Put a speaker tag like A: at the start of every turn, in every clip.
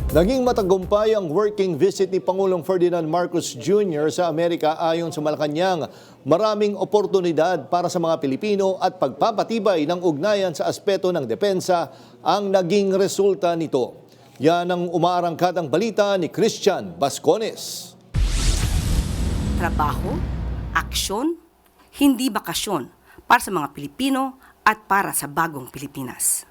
A: Naging matagumpay ang working visit ni Pangulong Ferdinand Marcos Jr. sa Amerika ayon sa Malacanang. Maraming oportunidad para sa mga Pilipino at pagpapatibay ng ugnayan sa aspeto ng depensa ang naging resulta nito. Yan ang umaarangkadang balita ni Christian Bascones.
B: Trabaho, aksyon, hindi bakasyon para sa mga Pilipino at para sa bagong Pilipinas.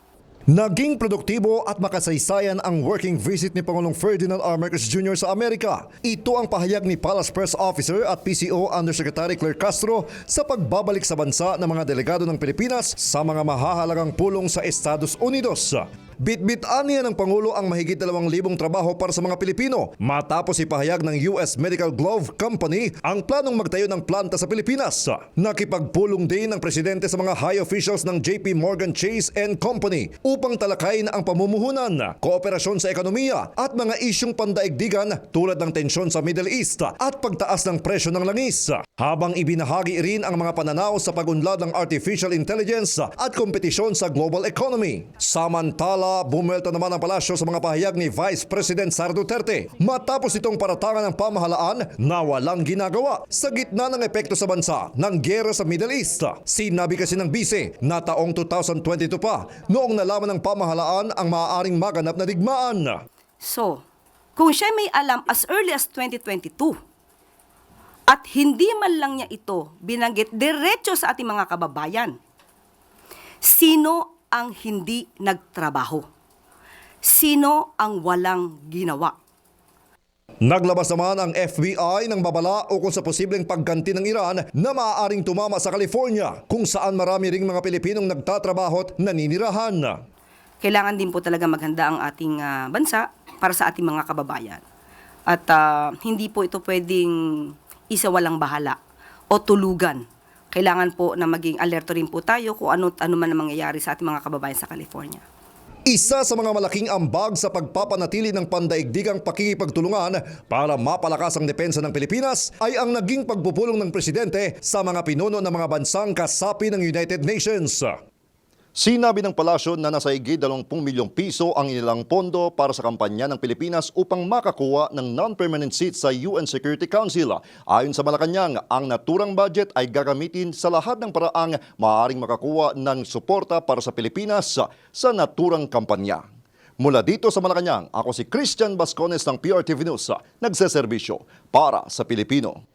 C: Naging produktibo at makasaysayan ang working visit ni Pangulong Ferdinand R. Marcos Jr. sa Amerika. Ito ang pahayag ni Palace Press Officer at PCO Undersecretary Claire Castro sa pagbabalik sa bansa ng mga delegado ng Pilipinas sa mga mahahalagang pulong sa Estados Unidos. Bitbit-an niya ng Pangulo ang mahigit 2,000 trabaho para sa mga Pilipino matapos ipahayag ng US Medical Glove Company ang planong magtayo ng planta sa Pilipinas. Nakipagpulong din ng Presidente sa mga high officials ng JP Morgan Chase and Company upang talakayin ang pamumuhunan, kooperasyon sa ekonomiya at mga isyong pandaigdigan tulad ng tensyon sa Middle East at pagtaas ng presyo ng langis. Habang ibinahagi rin ang mga pananaw sa pag-unlad ng artificial intelligence at kompetisyon sa global economy. Samantala, bumelta naman ang palasyo sa mga pahayag ni Vice President Sara Duterte matapos itong paratangan ng pamahalaan na walang ginagawa sa gitna ng epekto sa bansa ng giyera sa Middle East. Sinabi kasi ng bise na taong 2022 pa noong nalaman ng pamahalaan ang maaaring maganap na digmaan.
B: So, kung siya may alam as early as 2022 at hindi man lang niya ito binanggit diretso sa ating mga kababayan, sino ang hindi nagtrabaho? Sino ang walang ginawa?
C: Naglabas naman ang FBI ng babala ukol sa posibleng pagganti ng Iran na maaaring tumama sa California kung saan marami ring mga Pilipinong nagtatrabaho at naninirahan.
B: Kailangan din po talaga maghanda ang ating bansa para sa ating mga kababayan. At hindi po ito pwedeng isawalang bahala o tulugan. Kailangan po na maging alerto rin po tayo kung ano man ang mangyayari sa ating mga kababayan sa California.
C: Isa sa mga malaking ambag sa pagpapanatili ng pandaigdigang pakikipagtulungan para mapalakas ang depensa ng Pilipinas ay ang naging pagpupulong ng Presidente sa mga pinuno ng mga bansang kasapi ng United Nations. Sinabi ng palasyo na nasa higit 20 milyong piso ang inilang pondo para sa kampanya ng Pilipinas upang makakuha ng non-permanent seat sa UN Security Council. Ayon sa Malacanang, ang naturang budget ay gagamitin sa lahat ng paraang maaaring makakuha ng suporta para sa Pilipinas sa naturang kampanya. Mula dito sa Malacanang, ako si Christian Bascones ng PRTV News, nagseserbisyo para sa Pilipino.